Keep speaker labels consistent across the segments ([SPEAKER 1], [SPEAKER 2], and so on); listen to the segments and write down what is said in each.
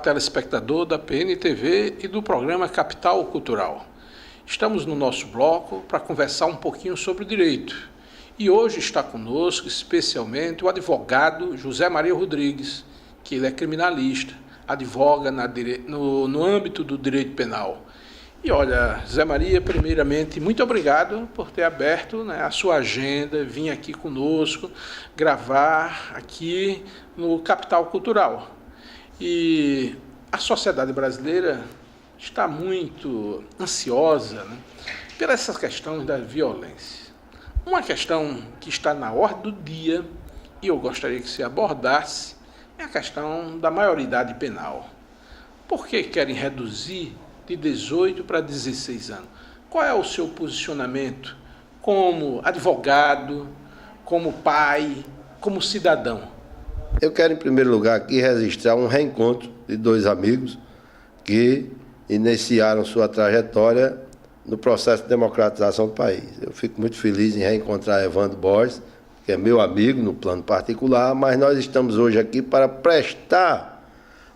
[SPEAKER 1] telespectador da PNTV e do programa Capital Cultural. Estamos no nosso bloco para conversar um pouquinho sobre o direito. E hoje está conosco especialmente o advogado José Maria Rodrigues, que ele é criminalista, advoga no âmbito do direito penal. E olha, Zé Maria, primeiramente, muito obrigado por ter aberto, a sua agenda, vir aqui conosco, gravar aqui no Capital Cultural. E a sociedade brasileira está muito ansiosa, por essas questões da violência. Uma questão que está na ordem do dia, e eu gostaria que você abordasse, é a questão da maioridade penal. Por que querem reduzir de 18 para 16 anos? Qual é o seu posicionamento como advogado, como pai, como cidadão?
[SPEAKER 2] Eu quero, em primeiro lugar, aqui registrar um reencontro de dois amigos que iniciaram sua trajetória no processo de democratização do país. Eu fico muito feliz em reencontrar Evandro Borges, que é meu amigo no plano particular, mas nós estamos hoje aqui para prestar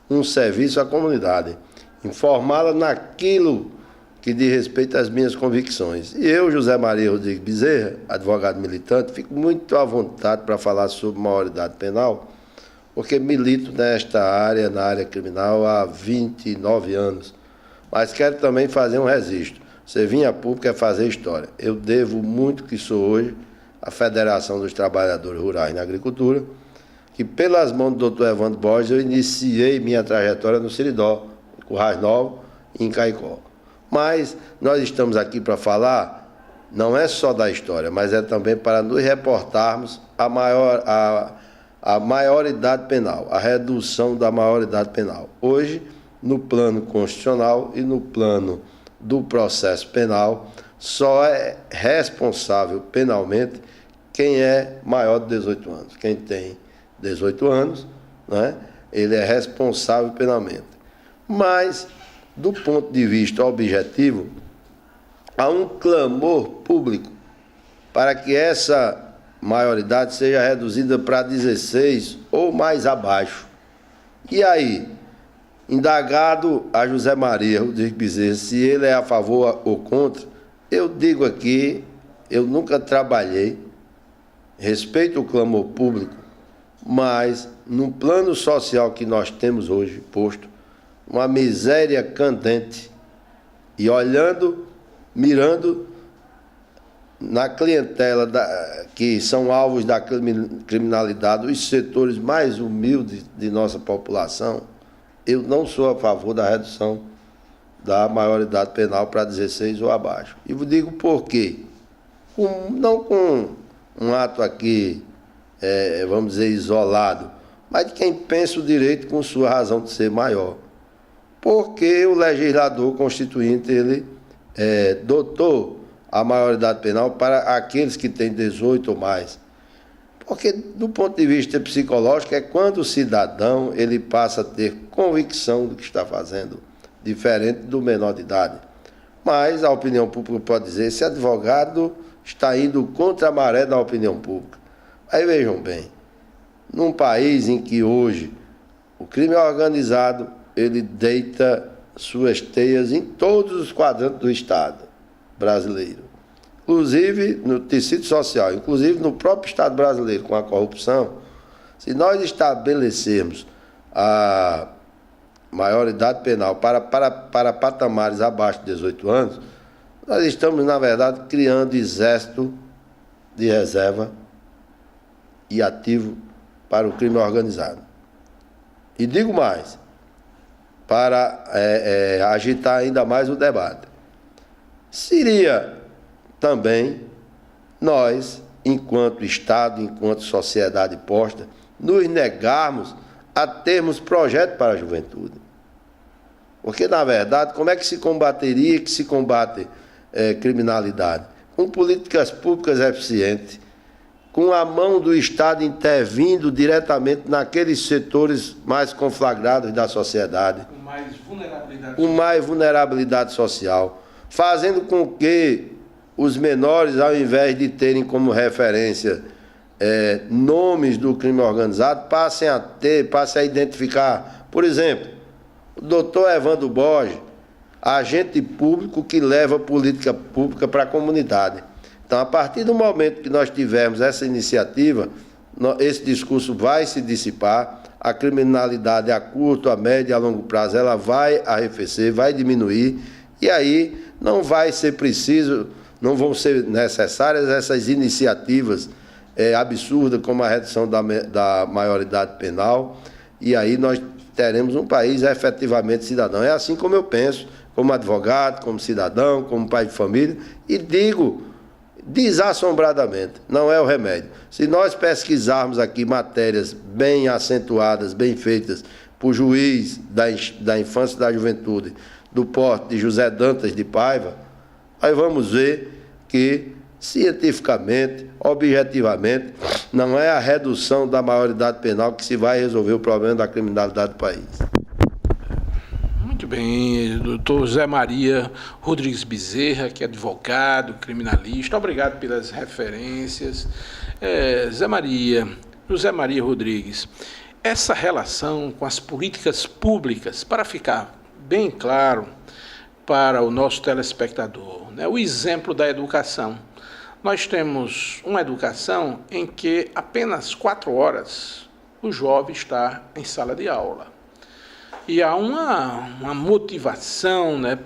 [SPEAKER 2] um serviço à comunidade, informá-la naquilo que diz respeito às minhas convicções. E eu, José Maria Rodrigues Bezerra, advogado militante, fico muito à vontade para falar sobre maioridade penal, porque milito nesta área, na área criminal, há 29 anos. Mas quero também fazer um registro. Você vinha a público é fazer história. Eu devo muito que sou hoje à Federação dos Trabalhadores Rurais na Agricultura, que pelas mãos do Dr. Evandro Borges eu iniciei minha trajetória no Seridó, em Currais Novos e em Caicó. Mas nós estamos aqui para falar, não é só da história, mas é também para nos reportarmos a maioridade penal, a redução da maioridade penal. Hoje, no plano constitucional e no plano do processo penal, só é responsável penalmente quem é maior de 18 anos. Quem tem 18 anos, ele é responsável penalmente. Mas, do ponto de vista objetivo, há um clamor público para que essa maioridade seja reduzida para 16 ou mais abaixo. E aí, indagado a José Maria Rodrigues Bezerra se ele é a favor ou contra, eu digo aqui, eu nunca trabalhei, respeito o clamor público, mas no plano social que nós temos hoje posto, uma miséria candente, e olhando, mirando na clientela que são alvos da criminalidade, os setores mais humildes de nossa população, eu não sou a favor da redução da maioridade penal para 16 ou abaixo. E vos digo por quê. Não com um ato aqui, vamos dizer, isolado, mas de quem pensa o direito com sua razão de ser maior. Porque o legislador constituinte, ele dotou a maioridade penal para aqueles que têm 18 ou mais. Porque, do ponto de vista psicológico, é quando o cidadão ele passa a ter convicção do que está fazendo, diferente do menor de idade. Mas a opinião pública pode dizer, esse advogado está indo contra a maré da opinião pública. Aí vejam bem, num país em que hoje o crime organizado, ele deita suas teias em todos os quadrantes do Estado brasileiro, inclusive no tecido social, inclusive no próprio Estado brasileiro, com a corrupção. Se nós estabelecermos a maioridade penal para patamares abaixo de 18 anos, nós estamos, na verdade, criando exército de reserva e ativo para o crime organizado. E digo mais, para agitar ainda mais o debate. Seria também nós, enquanto Estado, enquanto sociedade posta, nos negarmos a termos projeto para a juventude. Porque, na verdade, como é que se combateria, que se combate criminalidade? Com políticas públicas eficientes, com a mão do Estado intervindo diretamente naqueles setores mais conflagrados da sociedade, com mais vulnerabilidade social, fazendo com que os menores, ao invés de terem como referência nomes do crime organizado, passem a identificar, por exemplo, O doutor Evandro Borges, agente público que leva política pública para a comunidade. Então, a partir do momento que nós tivermos essa iniciativa, esse discurso vai se dissipar, a criminalidade a curto, a médio e a longo prazo, ela vai arrefecer, vai diminuir, e aí não vai ser preciso, não vão ser necessárias essas iniciativas absurdas, como a redução da maioridade penal, e aí nós teremos um país efetivamente cidadão. É assim como eu penso, como advogado, como cidadão, como pai de família, e digo desassombradamente, não é o remédio. Se nós pesquisarmos aqui matérias bem acentuadas, bem feitas por juiz da infância e da juventude, do porte de José Dantas de Paiva, aí vamos ver que, cientificamente, objetivamente, não é a redução da maioridade penal que se vai resolver o problema da criminalidade do país.
[SPEAKER 1] Muito bem, doutor Zé Maria Rodrigues Bezerra, que é advogado, criminalista, obrigado pelas referências. José Maria Rodrigues, essa relação com as políticas públicas, para ficar bem claro para o nosso telespectador, né, o exemplo da educação. Nós temos uma educação em que apenas 4 horas o jovem está em sala de aula. E há uma motivação, né,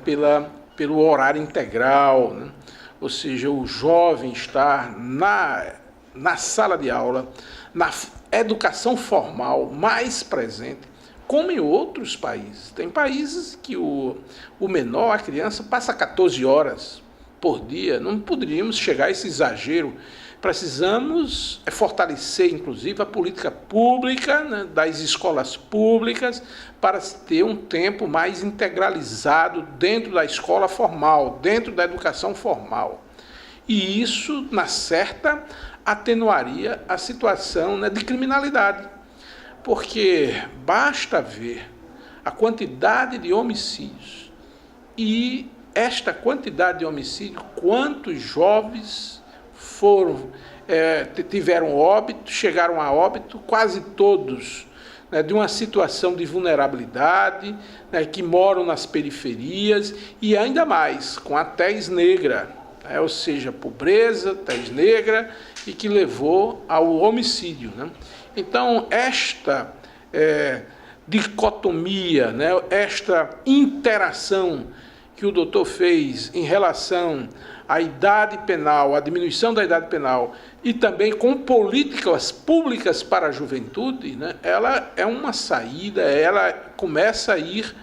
[SPEAKER 1] pelo horário integral, né? Ou seja, o jovem estar na sala de aula, na educação formal mais presente, como em outros países. Tem países que o menor, a criança, passa 14 horas por dia. Não poderíamos chegar a esse exagero. Precisamos fortalecer, inclusive, a política pública, né, das escolas públicas, para ter um tempo mais integralizado dentro da escola formal, dentro da educação formal. E isso, na certa, atenuaria a situação, né, de criminalidade. Porque basta ver a quantidade de homicídios e esta quantidade de homicídios, quantos jovens tiveram óbito, chegaram a óbito, quase todos, né, de uma situação de vulnerabilidade, né, que moram nas periferias, e ainda mais com a tez negra, né, ou seja, pobreza, tez negra, e que levou ao homicídio, né? Então, esta dicotomia, né, esta interação que o doutor fez em relação à idade penal, à diminuição da idade penal, e também com políticas públicas para a juventude, né, ela é uma saída, ela começa a ir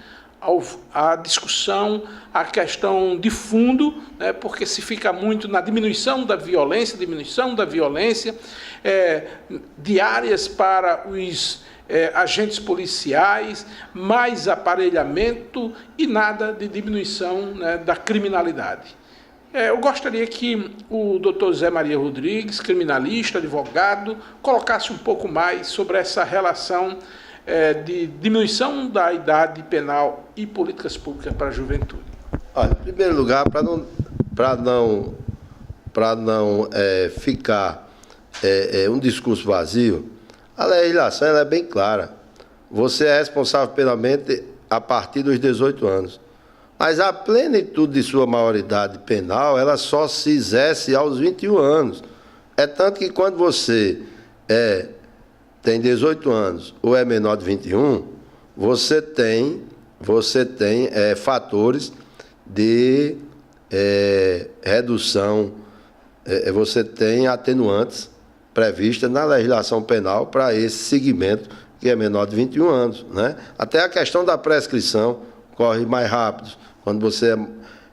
[SPEAKER 1] à discussão, à questão de fundo, né, porque se fica muito na diminuição da violência, diárias para os agentes policiais, mais aparelhamento e nada de diminuição, né, da criminalidade. Eu gostaria que o doutor Zé Maria Rodrigues, criminalista, advogado, colocasse um pouco mais sobre essa relação de diminuição da idade penal e políticas públicas para a juventude.
[SPEAKER 2] Olha, em primeiro lugar, para não ficar um discurso vazio, a legislação ela é bem clara. Você é responsável penalmente a partir dos 18 anos. Mas a plenitude de sua maioridade penal, ela só se exerce aos 21 anos. É tanto que quando você tem 18 anos ou é menor de 21, você tem fatores de redução, você tem atenuantes previstas na legislação penal para esse segmento que é menor de 21 anos, né? Até a questão da prescrição corre mais rápido quando você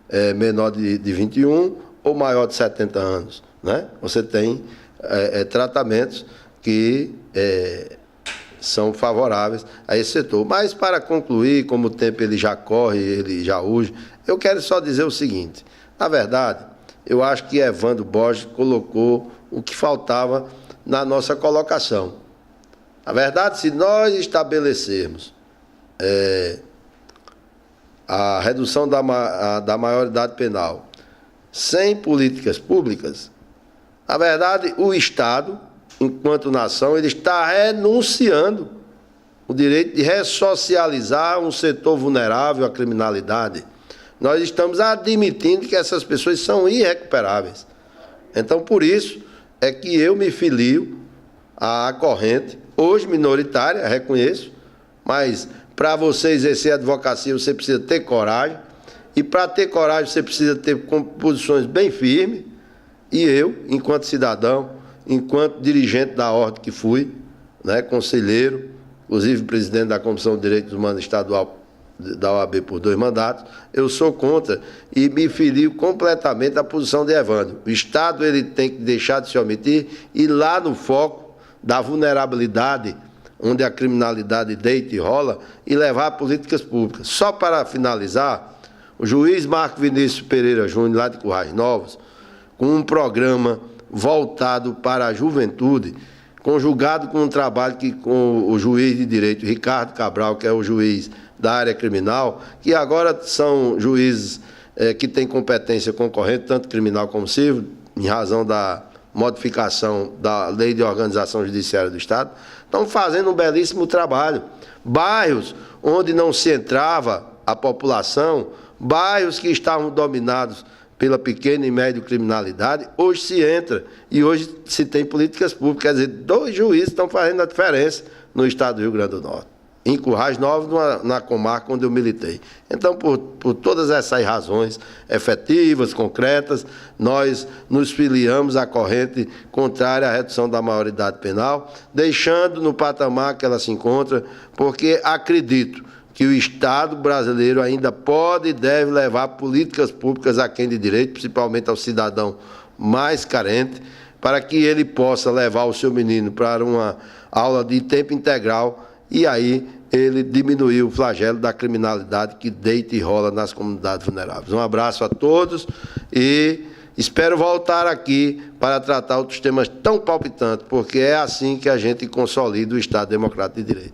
[SPEAKER 2] é menor de 21 ou maior de 70 anos, né? Você tem tratamentos que são favoráveis a esse setor. Mas, para concluir, como o tempo ele já corre, ele já urge, eu quero só dizer o seguinte: na verdade, eu acho que Evandro Borges colocou o que faltava na nossa colocação. Na verdade, se nós estabelecermos a redução da maioridade penal sem políticas públicas, na verdade, o Estado, enquanto nação, ele está renunciando o direito de ressocializar um setor vulnerável à criminalidade. Nós estamos admitindo que essas pessoas são irrecuperáveis. Então, por isso, é que eu me filio à corrente, hoje minoritária, reconheço, mas para você exercer a advocacia você precisa ter coragem, e para ter coragem você precisa ter posições bem firmes, e eu, enquanto cidadão, enquanto dirigente da ordem que fui, né, conselheiro, inclusive presidente da Comissão de Direitos Humanos Estadual da OAB por 2 mandatos, eu sou contra e me filio completamente à posição de Evandro. O Estado ele tem que deixar de se omitir e lá no foco da vulnerabilidade, onde a criminalidade deita e rola, e levar políticas públicas. Só para finalizar, o juiz Marco Vinícius Pereira Júnior, lá de Currais Novos, com um programa voltado para a juventude, conjugado com um trabalho que com o juiz de direito Ricardo Cabral, que é o juiz da área criminal, que agora são juízes que têm competência concorrente, tanto criminal como civil, em razão da modificação da Lei de Organização Judiciária do Estado, estão fazendo um belíssimo trabalho. Bairros onde não se entrava a população, bairros que estavam dominados pela pequena e média criminalidade, hoje se entra e hoje se tem políticas públicas. Quer dizer, 2 juízes estão fazendo a diferença no estado do Rio Grande do Norte, em Currais Novos, na comarca onde eu militei. Então, por todas essas razões efetivas, concretas, nós nos filiamos à corrente contrária à redução da maioridade penal, deixando no patamar que ela se encontra, porque acredito que o Estado brasileiro ainda pode e deve levar políticas públicas a quem de direito, principalmente ao cidadão mais carente, para que ele possa levar o seu menino para uma aula de tempo integral e aí ele diminuir o flagelo da criminalidade que deita e rola nas comunidades vulneráveis. Um abraço a todos e espero voltar aqui para tratar outros temas tão palpitantes, porque é assim que a gente consolida o Estado Democrático de Direito.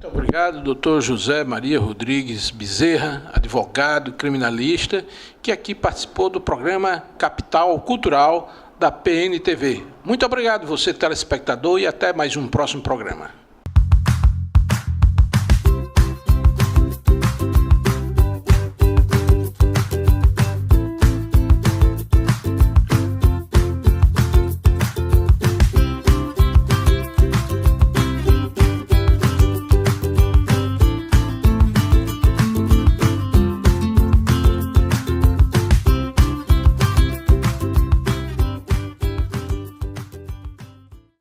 [SPEAKER 1] Muito obrigado, doutor José Maria Rodrigues Bezerra, advogado, criminalista, que aqui participou do programa Capital Cultural da PNTV. Muito obrigado, você telespectador, e até mais um próximo programa.